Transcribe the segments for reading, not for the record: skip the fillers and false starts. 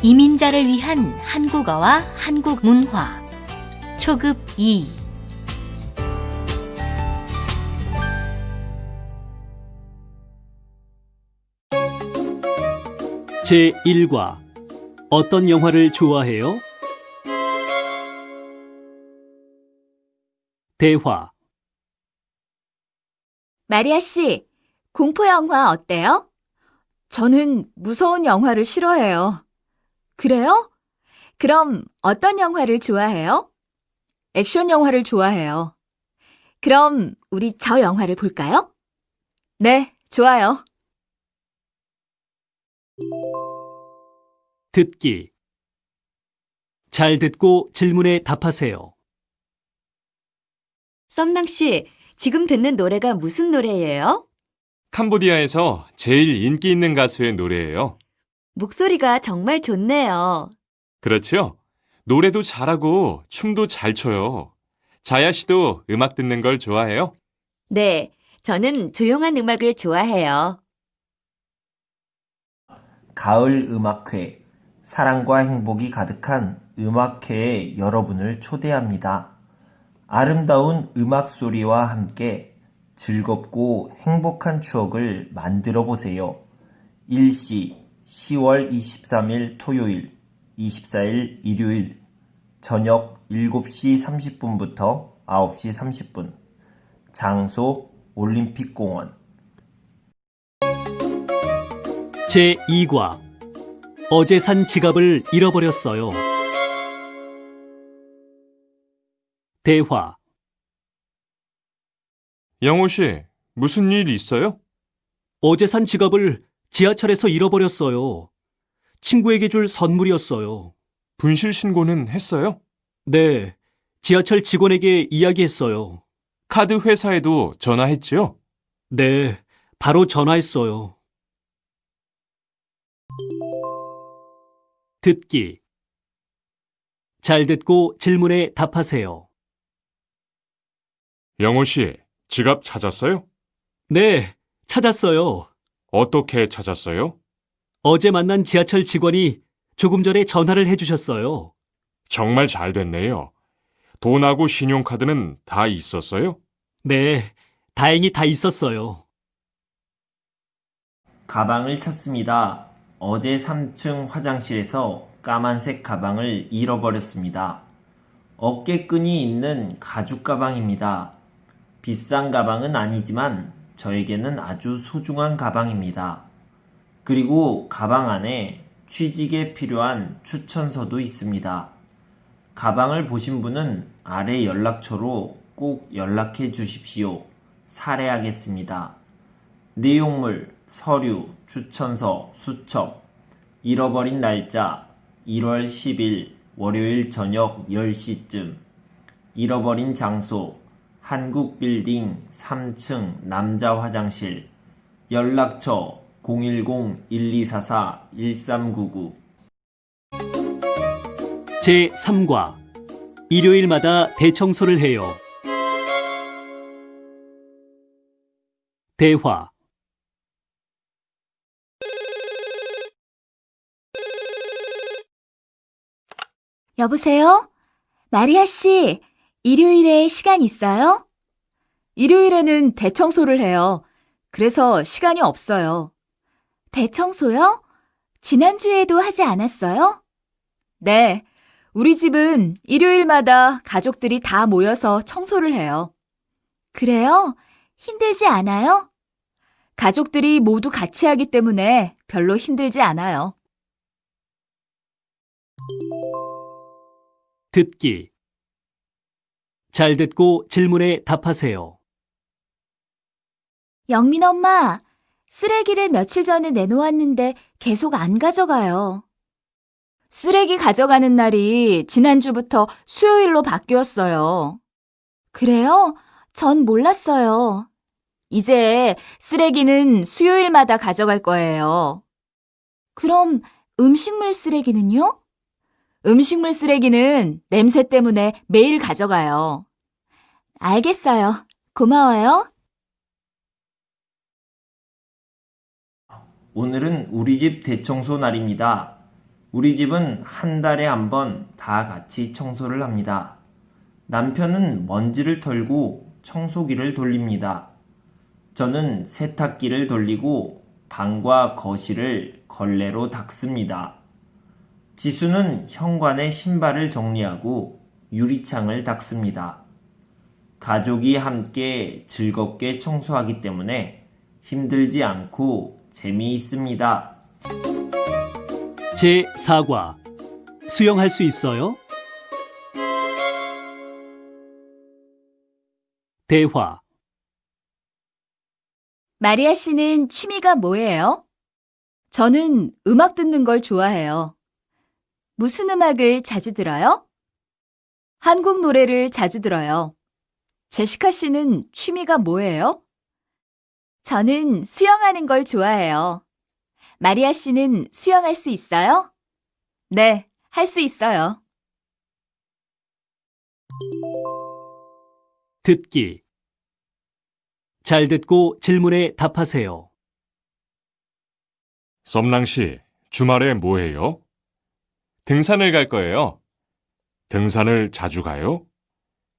이민자를 위한 한국어와 한국 문화 초급 2 제1과 어떤 영화를 좋아해요? 대화. 마리아 씨, 공포 영화 어때요? 저는 무서운 영화를 싫어해요. 그래요? 그럼 어떤 영화를 좋아해요? 액션 영화를 좋아해요. 그럼 우리 저 영화를 볼까요? 네, 좋아요. 듣기. 잘 듣고 질문에 답하세요. 썸낭 씨, 지금 듣는 노래가 무슨 노래예요? 캄보디아에서 제일 인기 있는 가수의 노래예요. 목소리가 정말 좋네요. 그렇죠? 노래도 잘하고 춤도 잘 춰요. 자야 씨도 음악 듣는 걸 좋아해요? 네, 저는 조용한 음악을 좋아해요. 가을 음악회, 사랑과 행복이 가득한 음악회에 여러분을 초대합니다. 아름다운 음악 소리와 함께 즐겁고 행복한 추억을 만들어 보세요. 일시 10월 23일 토요일, 24일 일요일, 저녁 7시 30분부터 9시 30분. 장소 올림픽공원. 제2과 어제 산 지갑을 잃어버렸어요. 대화. 영호 씨, 무슨 일 있어요? 어제 산 지갑을 지하철에서 잃어버렸어요. 친구에게 줄 선물이었어요. 분실 신고는 했어요? 네, 지하철 직원에게 이야기했어요. 카드 회사에도 전화했죠? 네, 바로 전화했어요. 듣기. 잘 듣고 질문에 답하세요. 영호 씨, 지갑 찾았어요? 네, 찾았어요. 어떻게 찾았어요? 어제 만난 지하철 직원이 조금 전에 전화를 해주셨어요. 정말 잘 됐네요. 돈하고 신용카드는 다 있었어요? 네, 다행히 다 있었어요. 가방을 찾습니다. 어제 3층 화장실에서 까만색 가방을 잃어버렸습니다. 어깨끈이 있는 가죽 가방입니다. 비싼 가방은 아니지만 저에게는 아주 소중한 가방입니다. 그리고 가방 안에 취직에 필요한 추천서도 있습니다. 가방을 보신 분은 아래 연락처로 꼭 연락해 주십시오. 살해하겠습니다. 내용물, 서류, 추천서, 수첩, 잃어버린 날짜 1월 10일 월요일 저녁 10시쯤, 잃어버린 장소 한국빌딩 3층 남자 화장실, 연락처 010-1244-1399. 제3과 일요일마다 대청소를 해요. 대화. 여보세요? 마리아 씨, 일요일에 시간 있어요? 일요일에는 대청소를 해요. 그래서 시간이 없어요. 대청소요? 지난주에도 하지 않았어요? 네, 우리 집은 일요일마다 가족들이 다 모여서 청소를 해요. 그래요? 힘들지 않아요? 가족들이 모두 같이 하기 때문에 별로 힘들지 않아요. 듣기. 잘 듣고 질문에 답하세요. 영민 엄마, 쓰레기를 며칠 전에 내놓았는데 계속 안 가져가요. 쓰레기 가져가는 날이 지난주부터 수요일로 바뀌었어요. 그래요? 전 몰랐어요. 이제 쓰레기는 수요일마다 가져갈 거예요. 그럼 음식물 쓰레기는요? 음식물 쓰레기는 냄새 때문에 매일 가져가요. 알겠어요. 고마워요. 오늘은 우리 집 대청소 날입니다. 우리 집은 한 달에 한 번 다 같이 청소를 합니다. 남편은 먼지를 털고 청소기를 돌립니다. 저는 세탁기를 돌리고 방과 거실을 걸레로 닦습니다. 지수는 현관에 신발을 정리하고 유리창을 닦습니다. 가족이 함께 즐겁게 청소하기 때문에 힘들지 않고 재미있습니다. 제4과 수영할 수 있어요? 대화 마리아 씨는 취미가 뭐예요? 저는 음악 듣는 걸 좋아해요. 무슨 음악을 자주 들어요? 한국 노래를 자주 들어요. 제시카 씨는 취미가 뭐예요? 저는 수영하는 걸 좋아해요. 마리아 씨는 수영할 수 있어요? 네, 할 수 있어요. 듣기 잘 듣고 질문에 답하세요. 썸랑 씨, 주말에 뭐 해요? 등산을 갈 거예요. 등산을 자주 가요?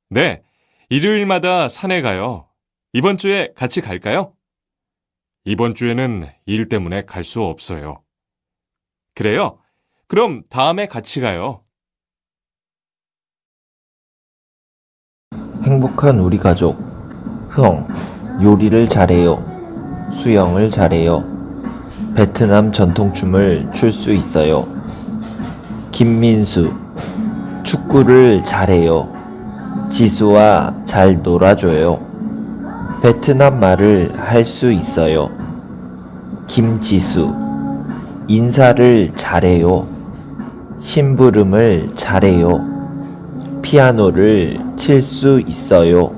네, 일요일마다 산에 가요. 이번 주에 같이 갈까요? 이번 주에는 일 때문에 갈 수 없어요. 그래요? 그럼 다음에 같이 가요. 행복한 우리 가족. 형, 요리를 잘해요. 수영을 잘해요. 베트남 전통춤을 출 수 있어요. 김민수, 축구를 잘해요. 지수와 잘 놀아줘요. 베트남 말을 할 수 있어요. 김지수, 인사를 잘해요. 심부름을 잘해요. 피아노를 칠 수 있어요.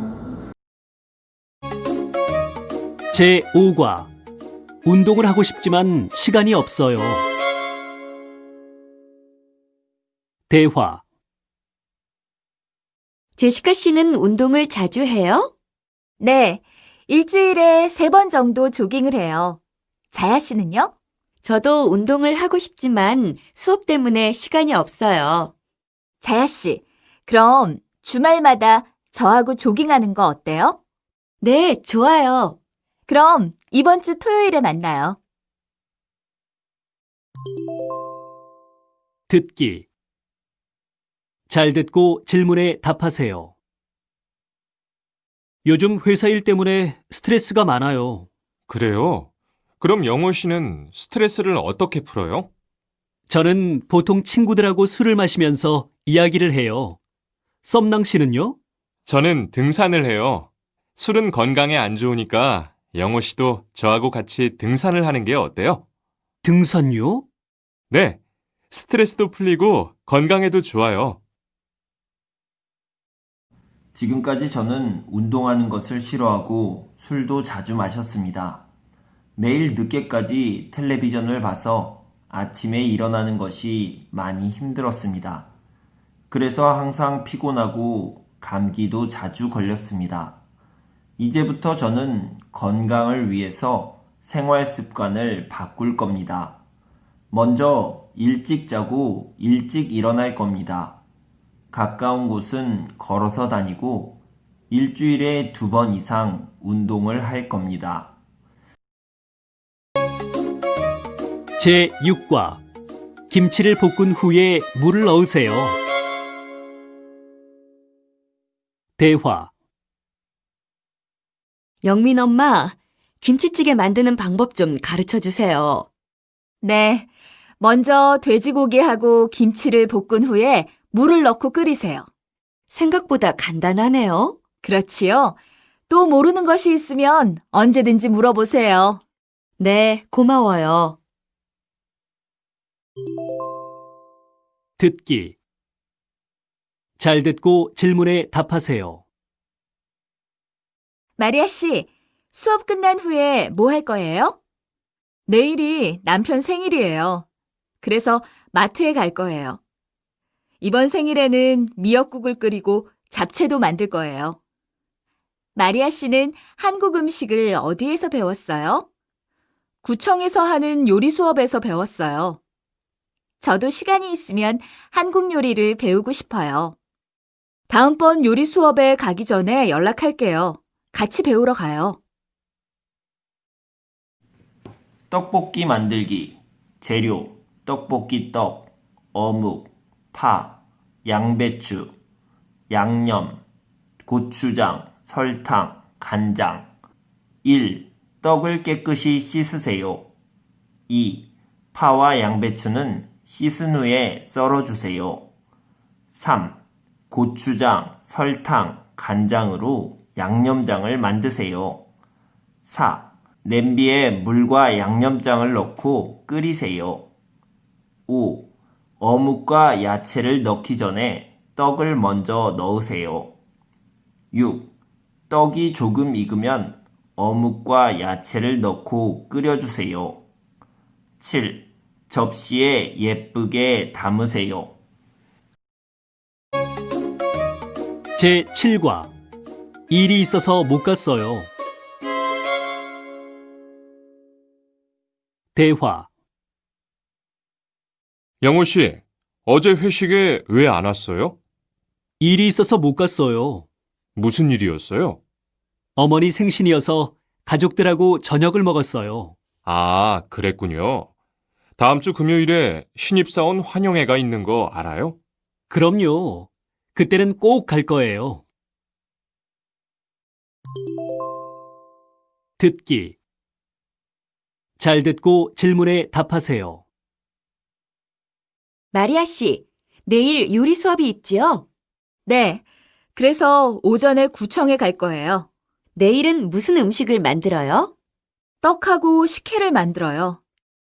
제5과 운동을 하고 싶지만 시간이 없어요. 대화 제시카 씨는 운동을 자주 해요? 네, 일주일에 3번 정도 조깅을 해요. 자야 씨는요? 저도 운동을 하고 싶지만 수업 때문에 시간이 없어요. 자야 씨, 그럼 주말마다 저하고 조깅하는 거 어때요? 네, 좋아요. 그럼 이번 주 토요일에 만나요. 듣기 잘 듣고 질문에 답하세요. 요즘 회사 일 때문에 스트레스가 많아요. 그래요? 그럼 영호 씨는 스트레스를 어떻게 풀어요? 저는 보통 친구들하고 술을 마시면서 이야기를 해요. 썸낭 씨는요? 저는 등산을 해요. 술은 건강에 안 좋으니까 영호 씨도 저하고 같이 등산을 하는 게 어때요? 등산요? 네, 스트레스도 풀리고 건강에도 좋아요. 지금까지 저는 운동하는 것을 싫어하고 술도 자주 마셨습니다. 매일 늦게까지 텔레비전을 봐서 아침에 일어나는 것이 많이 힘들었습니다. 그래서 항상 피곤하고 감기도 자주 걸렸습니다. 이제부터 저는 건강을 위해서 생활 습관을 바꿀 겁니다. 먼저 일찍 자고 일찍 일어날 겁니다. 가까운 곳은 걸어서 다니고 일주일에 2번 이상 운동을 할 겁니다. 제6과 김치를 볶은 후에 물을 넣으세요. 대화 영민 엄마, 김치찌개 만드는 방법 좀 가르쳐 주세요. 네, 먼저 돼지고기하고 김치를 볶은 후에 물을 넣고 끓이세요. 생각보다 간단하네요. 그렇지요? 또 모르는 것이 있으면 언제든지 물어보세요. 네, 고마워요. 듣기 잘 듣고 질문에 답하세요. 마리아 씨, 수업 끝난 후에 뭐 할 거예요? 내일이 남편 생일이에요. 그래서 마트에 갈 거예요. 이번 생일에는 미역국을 끓이고 잡채도 만들 거예요. 마리아 씨는 한국 음식을 어디에서 배웠어요? 구청에서 하는 요리 수업에서 배웠어요. 저도 시간이 있으면 한국 요리를 배우고 싶어요. 다음번 요리 수업에 가기 전에 연락할게요. 같이 배우러 가요. 떡볶이 만들기. 재료: 떡볶이 떡, 어묵, 파, 양배추, 양념, 고추장, 설탕, 간장. 1. 떡을 깨끗이 씻으세요. 2. 파와 양배추는 씻은 후에 썰어주세요. 3. 고추장, 설탕, 간장으로 양념장을 만드세요. 4. 냄비에 물과 양념장을 넣고 끓이세요. 5. 어묵과 야채를 넣기 전에 떡을 먼저 넣으세요. 6. 떡이 조금 익으면 어묵과 야채를 넣고 끓여주세요. 7. 접시에 예쁘게 담으세요. 제7과 일이 있어서 못 갔어요. 대화. 영호 씨, 어제 회식에 왜 안 왔어요? 일이 있어서 못 갔어요. 무슨 일이었어요? 어머니 생신이어서 가족들하고 저녁을 먹었어요. 아, 그랬군요. 다음 주 금요일에 신입사원 환영회가 있는 거 알아요? 그럼요. 그때는 꼭 갈 거예요. 듣기. 잘 듣고 질문에 답하세요. 마리아 씨, 내일 요리 수업이 있지요? 네, 그래서 오전에 구청에 갈 거예요. 내일은 무슨 음식을 만들어요? 떡하고 식혜를 만들어요.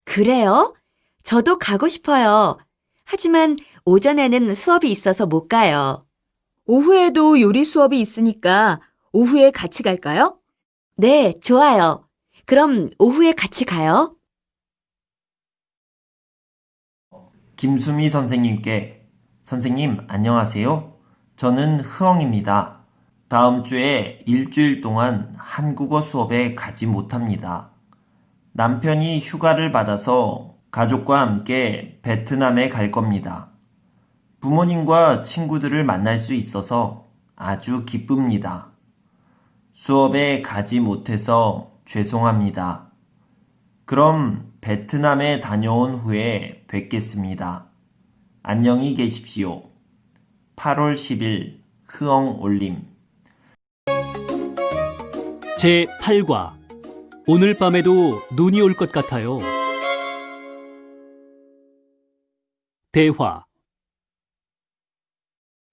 그래요? 저도 가고 싶어요. 하지만 오전에는 수업이 있어서 못 가요. 오후에도 요리 수업이 있으니까 오후에 같이 갈까요? 네, 좋아요. 그럼 오후에 같이 가요. 김수미 선생님께: 선생님, 안녕하세요. 저는 흐엉입니다. 다음 주에 일주일 동안 한국어 수업에 가지 못합니다. 남편이 휴가를 받아서 가족과 함께 베트남에 갈 겁니다. 부모님과 친구들을 만날 수 있어서 아주 기쁩니다. 수업에 가지 못해서 죄송합니다. 그럼 베트남에 다녀온 후에 뵙겠습니다. 안녕히 계십시오. 8월 10일 흐엉 올림. 제8과 오늘 밤에도 눈이 올 것 같아요. 대화.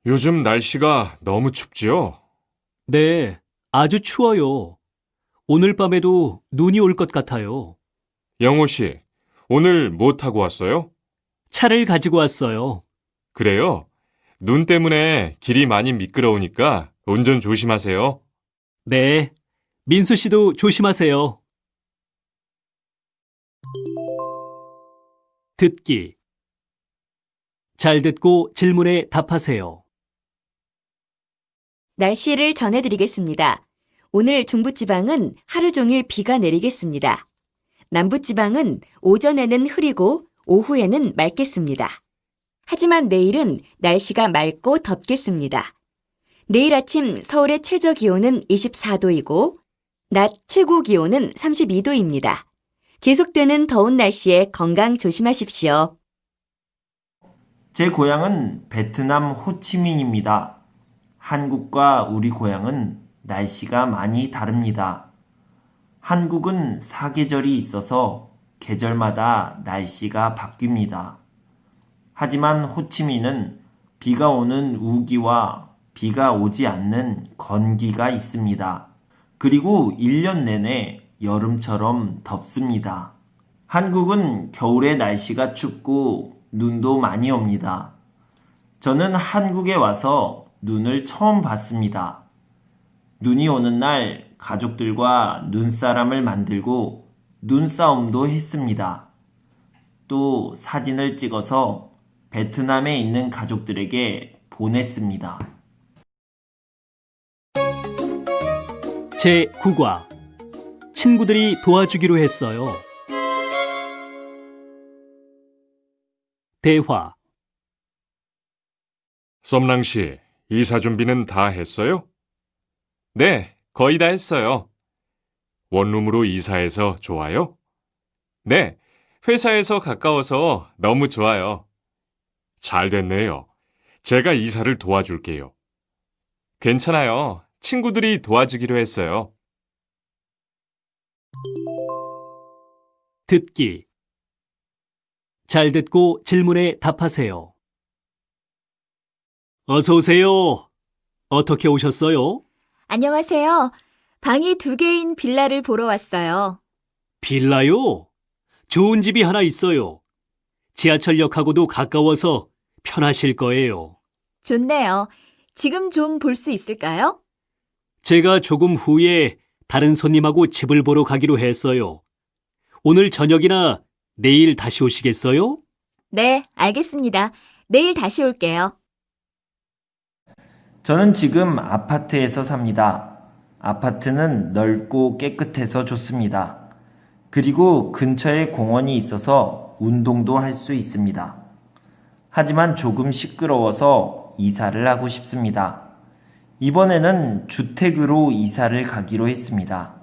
요즘 날씨가 너무 춥지요? 네, 아주 추워요. 오늘 밤에도 눈이 올 것 같아요. 영호 씨, 오늘 뭐 타고 왔어요? 차를 가지고 왔어요. 그래요? 눈 때문에 길이 많이 미끄러우니까 운전 조심하세요. 네, 민수 씨도 조심하세요. 듣기. 잘 듣고 질문에 답하세요. 날씨를 전해드리겠습니다. 오늘 중부지방은 하루 종일 비가 내리겠습니다. 남부지방은 오전에는 흐리고 오후에는 맑겠습니다. 하지만 내일은 날씨가 맑고 덥겠습니다. 내일 아침 서울의 최저 기온은 24도이고 낮 최고 기온은 32도입니다. 계속되는 더운 날씨에 건강 조심하십시오. 제 고향은 베트남 호치민입니다. 한국과 우리 고향은 날씨가 많이 다릅니다. 한국은 사계절이 있어서 계절마다 날씨가 바뀝니다. 하지만 호치민은 비가 오는 우기와 비가 오지 않는 건기가 있습니다. 그리고 1년 내내 여름처럼 덥습니다. 한국은 겨울에 날씨가 춥고 눈도 많이 옵니다. 저는 한국에 와서 눈을 처음 봤습니다. 눈이 오는 날 가족들과 눈사람을 만들고 눈싸움도 했습니다. 또 사진을 찍어서 베트남에 있는 가족들에게 보냈습니다. 제9과 친구들이 도와주기로 했어요. 대화. 썸랑 씨, 이사 준비는 다 했어요? 네, 거의 다 했어요. 원룸으로 이사해서 좋아요? 네, 회사에서 가까워서 너무 좋아요. 잘 됐네요. 제가 이사를 도와줄게요. 괜찮아요. 친구들이 도와주기로 했어요. 듣기. 잘 듣고 질문에 답하세요. 어서 오세요. 어떻게 오셨어요? 안녕하세요. 방이 2개인 빌라를 보러 왔어요. 빌라요? 좋은 집이 하나 있어요. 지하철역하고도 가까워서 편하실 거예요. 좋네요. 지금 좀 볼 수 있을까요? 제가 조금 후에 다른 손님하고 집을 보러 가기로 했어요. 오늘 저녁이나 내일 다시 오시겠어요? 네, 알겠습니다. 내일 다시 올게요. 저는 지금 아파트에서 삽니다. 아파트는 넓고 깨끗해서 좋습니다. 그리고 근처에 공원이 있어서 운동도 할 수 있습니다. 하지만 조금 시끄러워서 이사를 하고 싶습니다. 이번에는 주택으로 이사를 가기로 했습니다.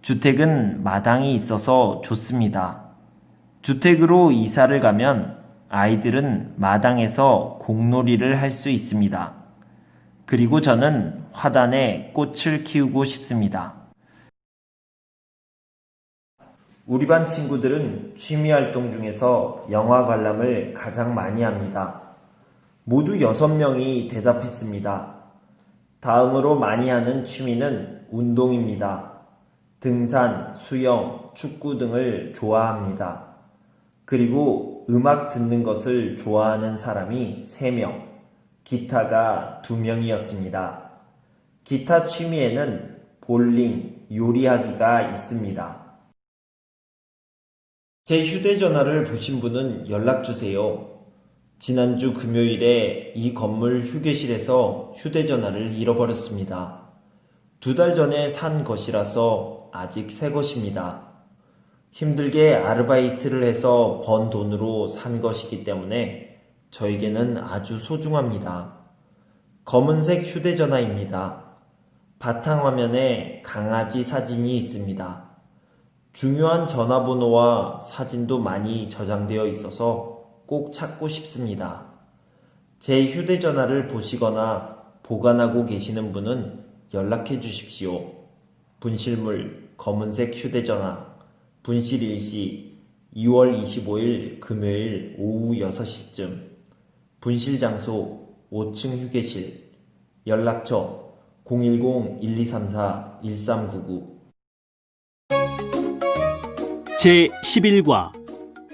주택은 마당이 있어서 좋습니다. 주택으로 이사를 가면 아이들은 마당에서 공놀이를 할 수 있습니다. 그리고 저는 화단에 꽃을 키우고 싶습니다. 우리 반 친구들은 취미 활동 중에서 영화 관람을 가장 많이 합니다. 모두 6명이 대답했습니다. 다음으로 많이 하는 취미는 운동입니다. 등산, 수영, 축구 등을 좋아합니다. 그리고 음악 듣는 것을 좋아하는 사람이 3명, 기타가 2명이었습니다. 기타 취미에는 볼링, 요리하기가 있습니다. 제 휴대전화를 보신 분은 연락주세요. 지난주 금요일에 이 건물 휴게실에서 휴대전화를 잃어버렸습니다. 2달 전에 산 것이라서 아직 새 것입니다. 힘들게 아르바이트를 해서 번 돈으로 산 것이기 때문에 저에게는 아주 소중합니다. 검은색 휴대전화입니다. 바탕화면에 강아지 사진이 있습니다. 중요한 전화번호와 사진도 많이 저장되어 있어서 꼭 찾고 싶습니다. 제 휴대전화를 보시거나 보관하고 계시는 분은 연락해 주십시오. 분실물 검은색 휴대전화 분실 일시 2월 25일 금요일 오후 6시쯤 분실 장소 5층 휴게실 연락처 010-1234-1399 제11과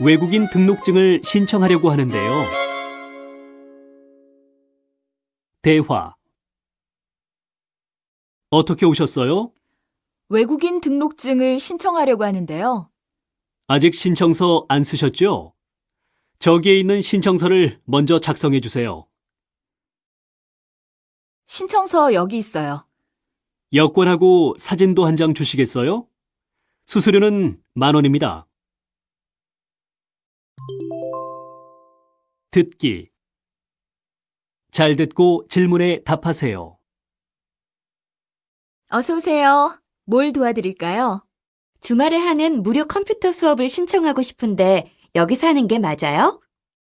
외국인 등록증을 신청하려고 하는데요. 대화. 어떻게 오셨어요? 외국인 등록증을 신청하려고 하는데요. 아직 신청서 안 쓰셨죠? 저기에 있는 신청서를 먼저 작성해 주세요. 신청서 여기 있어요. 여권하고 사진도 한 장 주시겠어요? 수수료는 10,000원입니다. 듣기. 잘 듣고 질문에 답하세요. 어서 오세요. 뭘 도와드릴까요? 주말에 하는 무료 컴퓨터 수업을 신청하고 싶은데 여기서 하는 게 맞아요?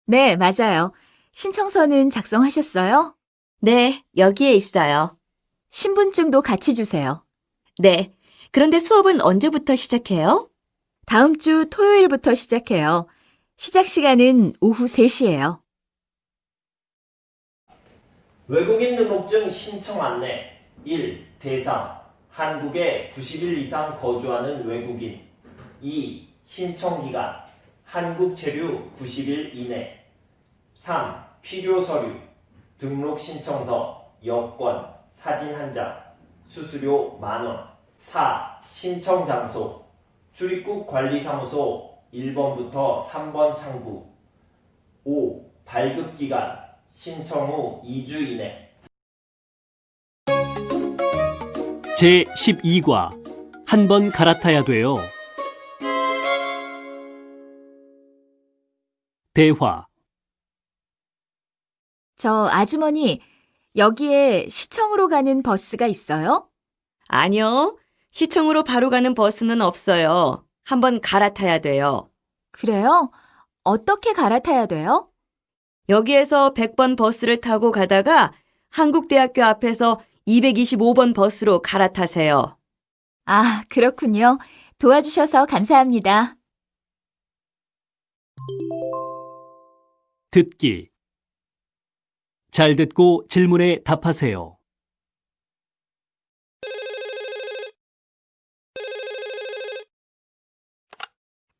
네, 맞아요. 신청서는 작성하셨어요? 네, 여기에 있어요. 신분증도 같이 주세요. 네, 그런데 수업은 언제부터 시작해요? 다음 주 토요일부터 시작해요. 시작 시간은 오후 3시예요. 외국인 등록증 신청 안내 1. 대상 한국에 90일 이상 거주하는 외국인 2. 신청기간 한국 체류 90일 이내 3. 필요 서류 등록 신청서, 여권, 사진 한 장, 수수료 10,000원 4. 신청 장소 출입국 관리사무소 1번부터 3번 창구 5. 발급 기간 신청 후 2주 이내 제12과 한 번 갈아타야 돼요. 대화. 저 아주머니, 여기에 시청으로 가는 버스가 있어요? 아니요. 시청으로 바로 가는 버스는 없어요. 한번 갈아타야 돼요. 그래요? 어떻게 갈아타야 돼요? 여기에서 100번 버스를 타고 가다가 한국대학교 앞에서 225번 버스로 갈아타세요. 아, 그렇군요. 도와주셔서 감사합니다. 듣기. 잘 듣고 질문에 답하세요.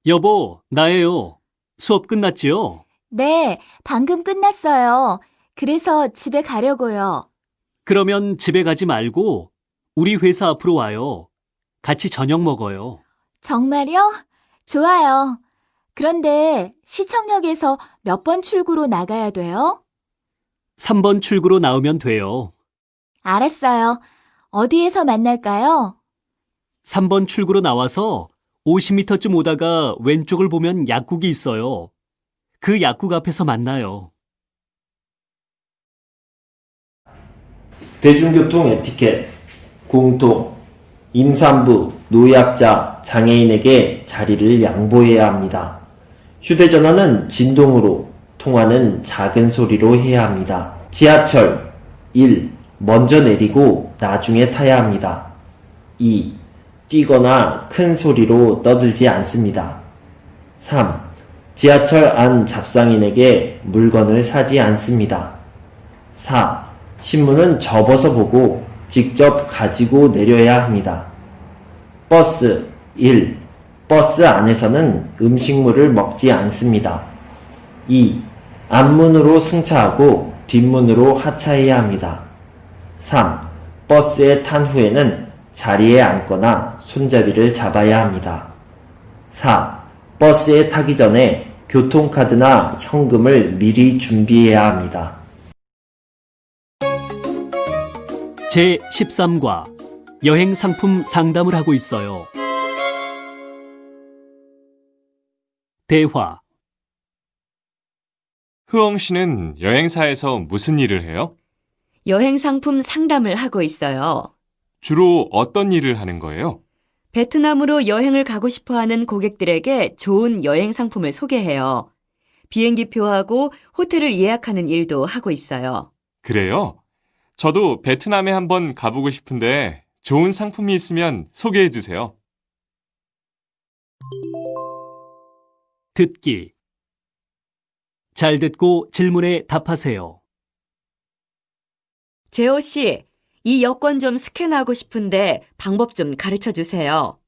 여보, 나예요. 수업 끝났지요? 네, 방금 끝났어요. 그래서 집에 가려고요. 그러면 집에 가지 말고 우리 회사 앞으로 와요. 같이 저녁 먹어요. 정말요? 좋아요. 그런데 시청역에서 몇 번 출구로 나가야 돼요? 3번 출구로 나오면 돼요. 알았어요. 어디에서 만날까요? 3번 출구로 나와서 50m쯤 오다가 왼쪽을 보면 약국이 있어요. 그 약국 앞에서 만나요. 대중교통 에티켓, 공통, 임산부, 노약자, 장애인에게 자리를 양보해야 합니다. 휴대전화는 진동으로, 통화는 작은 소리로 해야 합니다. 지하철 1. 먼저 내리고 나중에 타야 합니다. 2. 뛰거나 큰 소리로 떠들지 않습니다. 3. 지하철 안 잡상인에게 물건을 사지 않습니다. 4. 신문은 접어서 보고 직접 가지고 내려야 합니다. 버스 1. 버스 안에서는 음식물을 먹지 않습니다. 2. 앞문으로 승차하고 뒷문으로 하차해야 합니다. 3. 버스에 탄 후에는 자리에 앉거나 손잡이를 잡아야 합니다. 4. 버스에 타기 전에 교통카드나 현금을 미리 준비해야 합니다. 제13과 여행 상품 상담을 하고 있어요. 대화. 흐엉 씨는 여행사에서 무슨 일을 해요? 여행 상품 상담을 하고 있어요. 주로 어떤 일을 하는 거예요? 베트남으로 여행을 가고 싶어 하는 고객들에게 좋은 여행 상품을 소개해요. 비행기표하고 호텔을 예약하는 일도 하고 있어요. 그래요? 저도 베트남에 한번 가보고 싶은데 좋은 상품이 있으면 소개해 주세요. 듣기. 잘 듣고 질문에 답하세요. 재호 씨, 이 여권 좀 스캔하고 싶은데 방법 좀 가르쳐 주세요.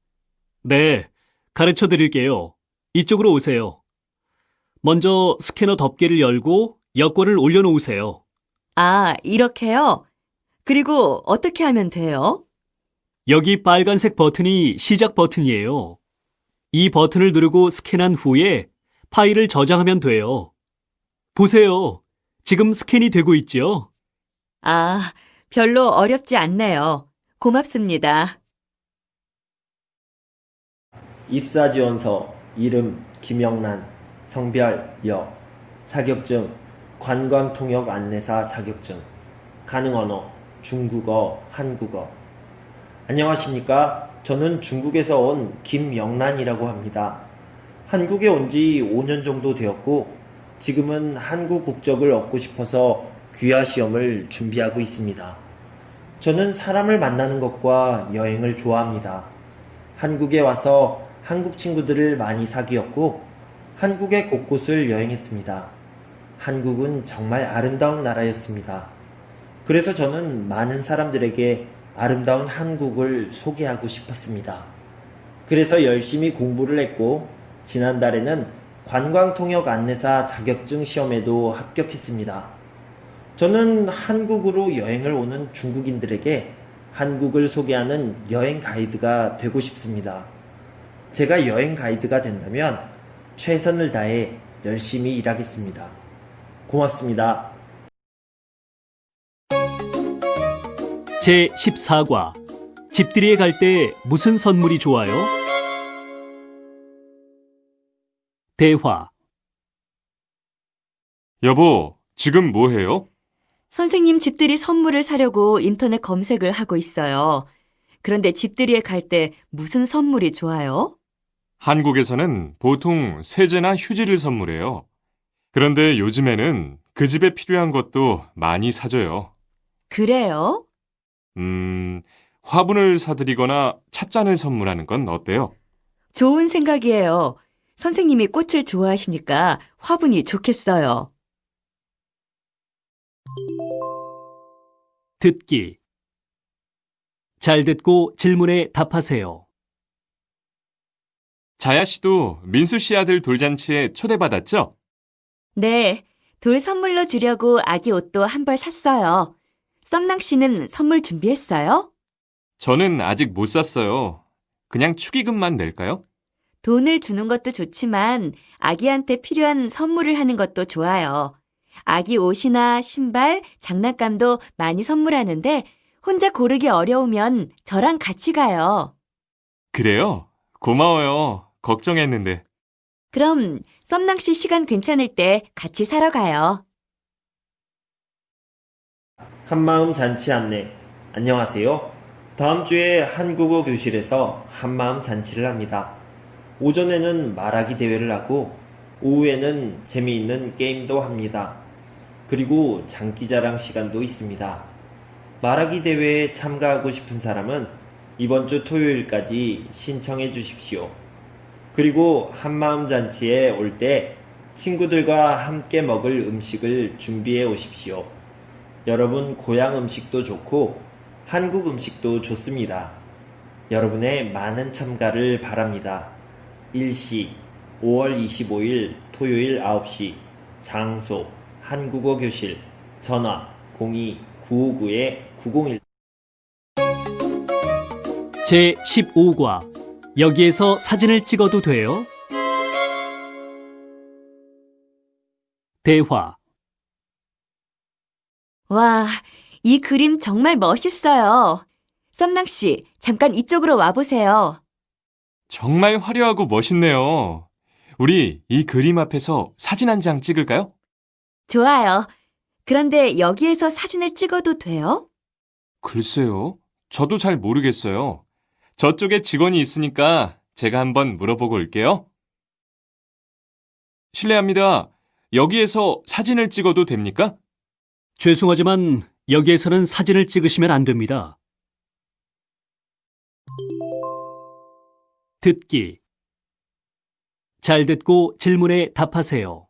네, 가르쳐 드릴게요. 이쪽으로 오세요. 먼저 스캐너 덮개를 열고 여권을 올려놓으세요. 아, 이렇게요? 그리고 어떻게 하면 돼요? 여기 빨간색 버튼이 시작 버튼이에요. 이 버튼을 누르고 스캔한 후에 파일을 저장하면 돼요. 보세요. 지금 스캔이 되고 있죠? 아, 별로 어렵지 않네요. 고맙습니다. 입사지원서, 이름, 김영란, 성별, 여, 자격증, 관광통역 안내사 자격증, 가능 언어, 중국어, 한국어. 안녕하십니까? 저는 중국에서 온 김영란이라고 합니다. 한국에 온 지 5년 정도 되었고, 지금은 한국 국적을 얻고 싶어서 귀화 시험을 준비하고 있습니다. 저는 사람을 만나는 것과 여행을 좋아합니다. 한국에 와서 한국 친구들을 많이 사귀었고, 한국의 곳곳을 여행했습니다. 한국은 정말 아름다운 나라였습니다. 그래서 저는 많은 사람들에게 아름다운 한국을 소개하고 싶었습니다. 그래서 열심히 공부를 했고, 지난달에는 관광통역 안내사 자격증 시험에도 합격했습니다. 저는 한국으로 여행을 오는 중국인들에게 한국을 소개하는 여행 가이드가 되고 싶습니다. 제가 여행 가이드가 된다면 최선을 다해 열심히 일하겠습니다. 고맙습니다. 제14과 집들이에 갈 때 무슨 선물이 좋아요? 대화. 여보, 지금 뭐 해요? 선생님 집들이 선물을 사려고 인터넷 검색을 하고 있어요. 그런데 집들이에 갈 때 무슨 선물이 좋아요? 한국에서는 보통 세제나 휴지를 선물해요. 그런데 요즘에는 그 집에 필요한 것도 많이 사줘요. 그래요? 화분을 사드리거나 찻잔을 선물하는 건 어때요? 좋은 생각이에요. 선생님이 꽃을 좋아하시니까 화분이 좋겠어요. 듣기. 잘 듣고 질문에 답하세요. 자야 씨도 민수 씨 아들 돌잔치에 초대받았죠? 네, 돌 선물로 주려고 아기 옷도 한 벌 샀어요. 썸낭 씨는 선물 준비했어요? 저는 아직 못 샀어요. 그냥 축의금만 낼까요? 돈을 주는 것도 좋지만 아기한테 필요한 선물을 하는 것도 좋아요. 아기 옷이나 신발, 장난감도 많이 선물하는데 혼자 고르기 어려우면 저랑 같이 가요. 그래요? 고마워요. 걱정했는데. 그럼 썸낭 씨 시간 괜찮을 때 같이 사러 가요. 한마음 잔치 안내. 안녕하세요. 다음 주에 한국어 교실에서 한마음 잔치를 합니다. 오전에는 말하기 대회를 하고 오후에는 재미있는 게임도 합니다. 그리고 장기자랑 시간도 있습니다. 말하기 대회에 참가하고 싶은 사람은 이번 주 토요일까지 신청해 주십시오. 그리고 한마음 잔치에 올 때 친구들과 함께 먹을 음식을 준비해 오십시오. 여러분 고향 음식도 좋고 한국 음식도 좋습니다. 여러분의 많은 참가를 바랍니다. 일시 5월 25일 토요일 9시 장소 한국어 교실 전화 02-959-9011 제15과 여기에서 사진을 찍어도 돼요? 대화. 와, 이 그림 정말 멋있어요. 썸낭 씨, 잠깐 이쪽으로 와보세요. 정말 화려하고 멋있네요. 우리 이 그림 앞에서 사진 한 장 찍을까요? 좋아요. 그런데 여기에서 사진을 찍어도 돼요? 글쎄요. 저도 잘 모르겠어요. 저쪽에 직원이 있으니까 제가 한번 물어보고 올게요. 실례합니다. 여기에서 사진을 찍어도 됩니까? 죄송하지만 여기에서는 사진을 찍으시면 안 됩니다. 듣기. 잘 듣고 질문에 답하세요.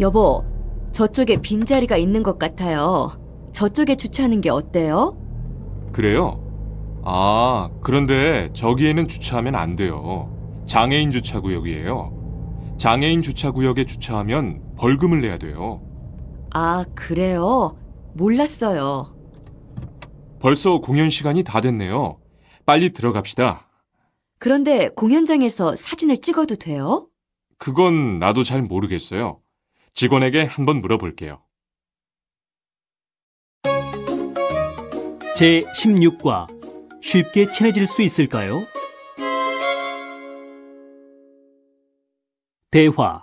여보, 저쪽에 빈자리가 있는 것 같아요. 저쪽에 주차하는 게 어때요? 그래요? 아, 그런데 저기에는 주차하면 안 돼요. 장애인 주차구역이에요. 장애인 주차구역에 주차하면 벌금을 내야 돼요. 아, 그래요? 몰랐어요. 벌써 공연 시간이 다 됐네요. 빨리 들어갑시다. 그런데 공연장에서 사진을 찍어도 돼요? 그건 나도 잘 모르겠어요. 직원에게 한번 물어볼게요. 제16과 쉽게 친해질 수 있을까요? 대화.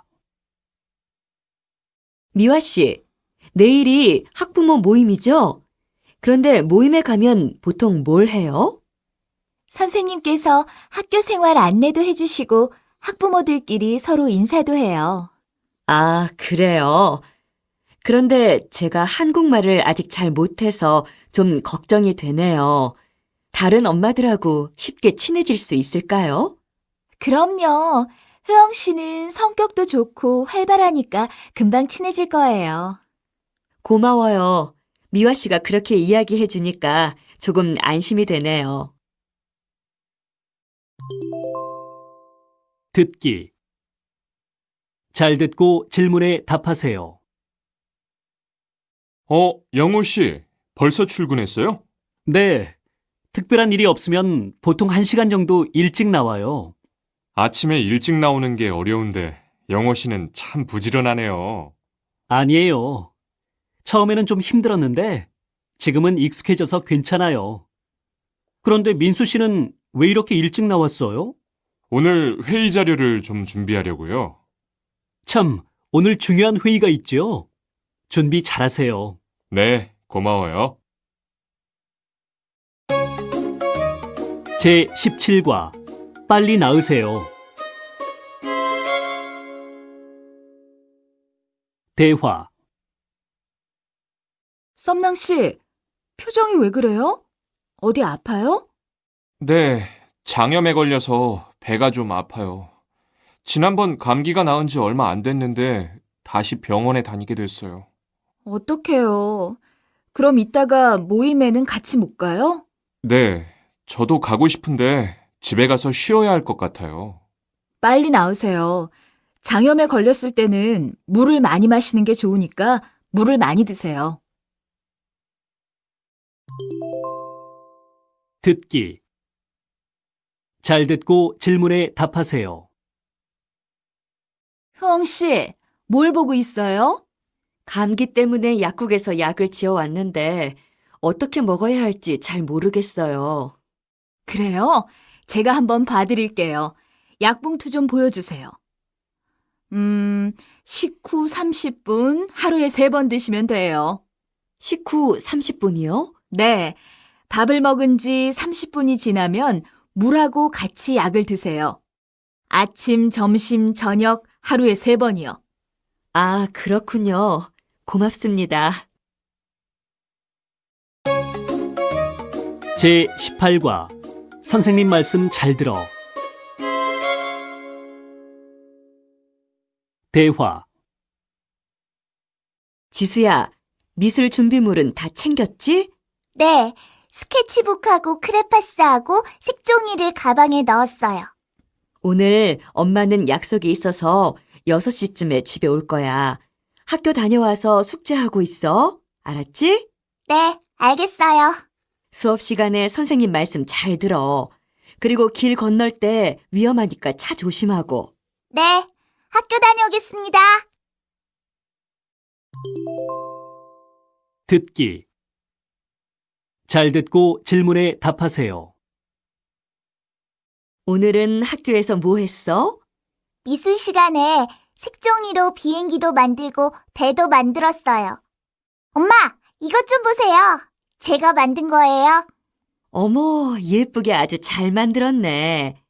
미화 씨, 내일이 학부모 모임이죠? 그런데 모임에 가면 보통 뭘 해요? 선생님께서 학교 생활 안내도 해주시고 학부모들끼리 서로 인사도 해요. 아, 그래요. 그런데 제가 한국말을 아직 잘 못해서 좀 걱정이 되네요. 다른 엄마들하고 쉽게 친해질 수 있을까요? 그럼요. 흐엉 씨는 성격도 좋고 활발하니까 금방 친해질 거예요. 고마워요. 미화 씨가 그렇게 이야기해 주니까 조금 안심이 되네요. 듣기. 잘 듣고 질문에 답하세요. 영호 씨, 벌써 출근했어요? 네. 특별한 일이 없으면 보통 1시간 정도 일찍 나와요. 아침에 일찍 나오는 게 어려운데 영호 씨는 참 부지런하네요. 아니에요. 처음에는 좀 힘들었는데 지금은 익숙해져서 괜찮아요. 그런데 민수 씨는 왜 이렇게 일찍 나왔어요? 오늘 회의 자료를 좀 준비하려고요. 참, 오늘 중요한 회의가 있죠? 준비 잘하세요. 네, 고마워요. 제 17과 빨리 나으세요. 대화. 썸낭 씨, 표정이 왜 그래요? 어디 아파요? 네, 장염에 걸려서 배가 좀 아파요. 지난번 감기가 나은 지 얼마 안 됐는데 다시 병원에 다니게 됐어요. 어떡해요. 그럼 이따가 모임에는 같이 못 가요? 네, 저도 가고 싶은데 집에 가서 쉬어야 할 것 같아요. 빨리 나으세요. 장염에 걸렸을 때는 물을 많이 마시는 게 좋으니까 물을 많이 드세요. 듣기. 잘 듣고 질문에 답하세요. 흐엉 씨, 뭘 보고 있어요? 감기 때문에 약국에서 약을 지어왔는데 어떻게 먹어야 할지 잘 모르겠어요. 그래요? 제가 한번 봐드릴게요. 약봉투 좀 보여주세요. 식후 30분, 하루에 3번 드시면 돼요. 식후 30분이요? 네, 밥을 먹은 지 30분이 지나면 물하고 같이 약을 드세요. 아침, 점심, 저녁 하루에 3번이요. 아, 그렇군요. 고맙습니다. 제 18과 선생님 말씀 잘 들어. 대화. 지수야, 미술 준비물은 다 챙겼지? 네, 스케치북하고 크레파스하고 색종이를 가방에 넣었어요. 오늘 엄마는 약속이 있어서 6시쯤에 집에 올 거야. 학교 다녀와서 숙제하고 있어. 알았지? 네, 알겠어요. 수업 시간에 선생님 말씀 잘 들어. 그리고 길 건널 때 위험하니까 차 조심하고. 네, 학교 다녀오겠습니다. 듣기. 잘 듣고 질문에 답하세요. 오늘은 학교에서 뭐 했어? 미술 시간에 색종이로 비행기도 만들고 배도 만들었어요. 엄마, 이것 좀 보세요. 제가 만든 거예요. 어머, 예쁘게 아주 잘 만들었네.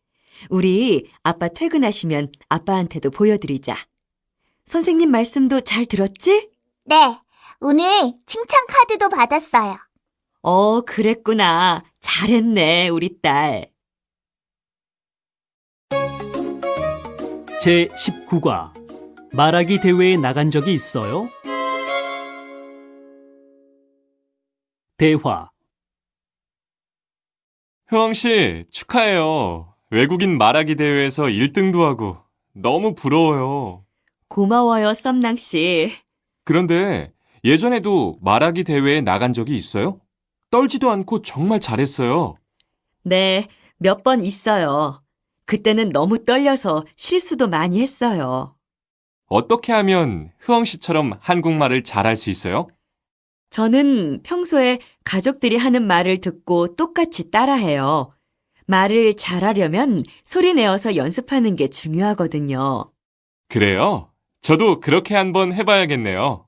우리 아빠 퇴근하시면 아빠한테도 보여드리자. 선생님 말씀도 잘 들었지? 네, 오늘 칭찬 카드도 받았어요. 그랬구나. 잘했네, 우리 딸. 제 19과 말하기 대회에 나간 적이 있어요? 대화. 효영 씨, 축하해요. 외국인 말하기 대회에서 1등도 하고 너무 부러워요. 고마워요, 썸낭 씨. 그런데 예전에도 말하기 대회에 나간 적이 있어요? 떨지도 않고 정말 잘했어요. 네, 몇 번 있어요. 그때는 너무 떨려서 실수도 많이 했어요. 어떻게 하면 효영 씨처럼 한국말을 잘할 수 있어요? 저는 평소에 가족들이 하는 말을 듣고 똑같이 따라해요. 말을 잘하려면 소리 내어서 연습하는 게 중요하거든요. 그래요? 저도 그렇게 한번 해봐야겠네요.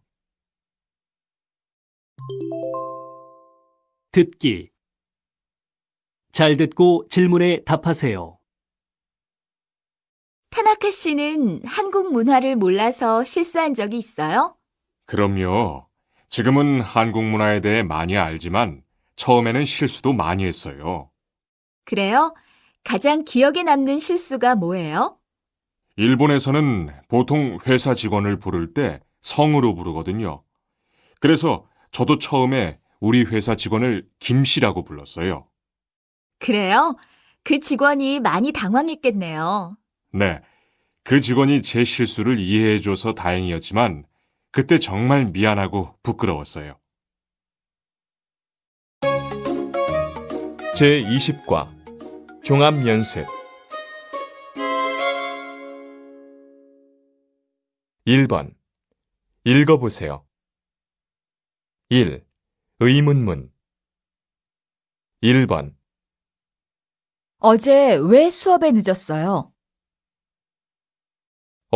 듣기. 잘 듣고 질문에 답하세요. 타나카 씨는 한국 문화를 몰라서 실수한 적이 있어요? 그럼요. 지금은 한국 문화에 대해 많이 알지만 처음에는 실수도 많이 했어요. 그래요? 가장 기억에 남는 실수가 뭐예요? 일본에서는 보통 회사 직원을 부를 때 성으로 부르거든요. 그래서 저도 처음에 우리 회사 직원을 김 씨라고 불렀어요. 그래요? 그 직원이 많이 당황했겠네요. 네, 그 직원이 제 실수를 이해해줘서 다행이었지만 그때 정말 미안하고 부끄러웠어요. 제20과 종합연습 1번 읽어보세요. 1. 의문문 1번 어제 왜 수업에 늦었어요?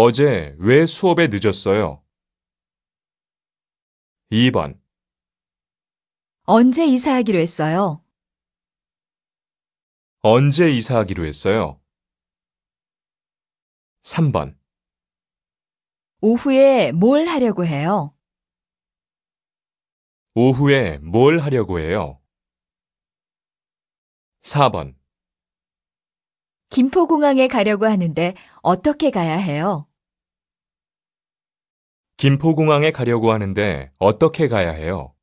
어제 왜 수업에 늦었어요? 2번. 언제 이사하기로 했어요? 언제 이사하기로 했어요? 3번. 오후에 뭘 하려고 해요? 오후에 뭘 하려고 해요? 4번. 김포공항에 가려고 하는데 어떻게 가야 해요? 김포공항에 가려고 하는데 어떻게 가야 해요?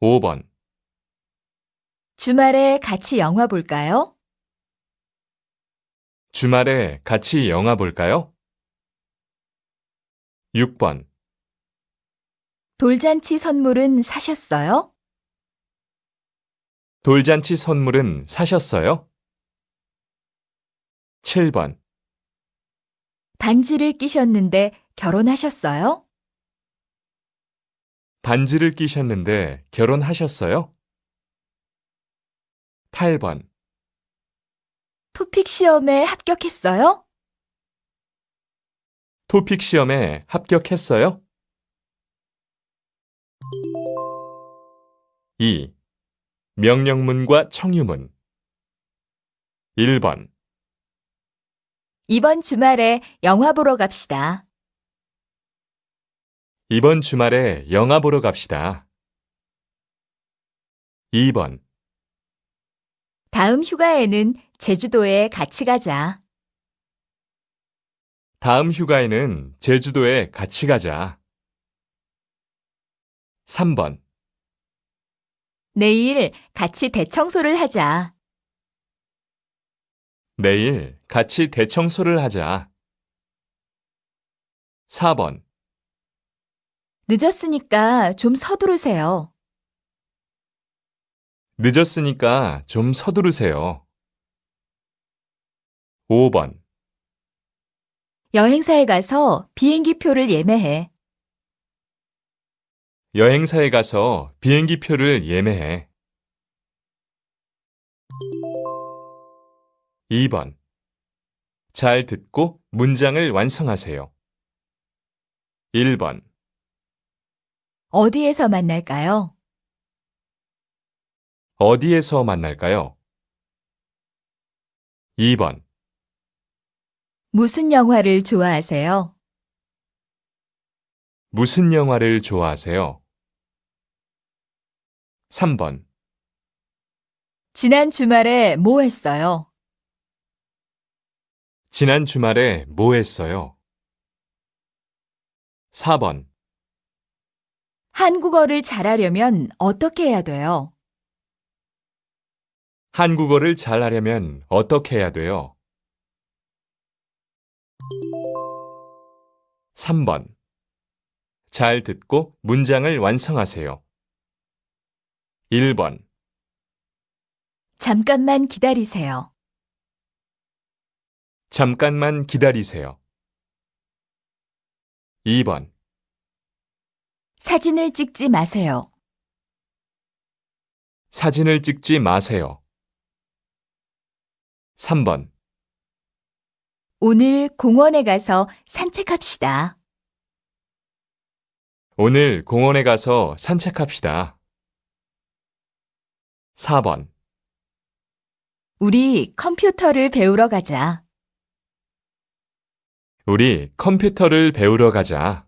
5번. 주말에 같이 영화 볼까요? 주말에 같이 영화 볼까요? 6번. 돌잔치 선물은 사셨어요? 돌잔치 선물은 사셨어요? 7번. 반지를 끼셨는데 결혼하셨어요? 반지를 끼셨는데 결혼하셨어요? 8번. 토픽 시험에 합격했어요? 토픽 시험에 합격했어요? 2. 명령문과 청유문. 1번. 이번 주말에 영화 보러 갑시다. 이번 주말에 영화 보러 갑시다. 2번. 다음 휴가에는 제주도에 같이 가자. 다음 휴가에는 제주도에 같이 가자. 3번. 내일 같이 대청소를 하자. 내일 같이 대청소를 하자. 4번. 늦었으니까 좀 서두르세요. 늦었으니까 좀 서두르세요. 5번. 여행사에 가서 비행기 표를 예매해. 여행사에 가서 비행기 표를 예매해. 2번. 잘 듣고 문장을 완성하세요. 1번. 어디에서 만날까요? 어디에서 만날까요? 2번. 무슨 영화를 좋아하세요? 무슨 영화를 좋아하세요? 3번. 지난 주말에 뭐 했어요? 지난 주말에 뭐 했어요? 4번. 한국어를 잘하려면 어떻게 해야 돼요? 한국어를 잘하려면 어떻게 해야 돼요? 3번. 잘 듣고 문장을 완성하세요. 1번. 잠깐만 기다리세요. 잠깐만 기다리세요. 2번. 사진을 찍지 마세요. 사진을 찍지 마세요. 3번. 오늘 공원에 가서 산책합시다. 오늘 공원에 가서 산책합시다. 4번. 우리 컴퓨터를 배우러 가자. 우리 컴퓨터를 배우러 가자.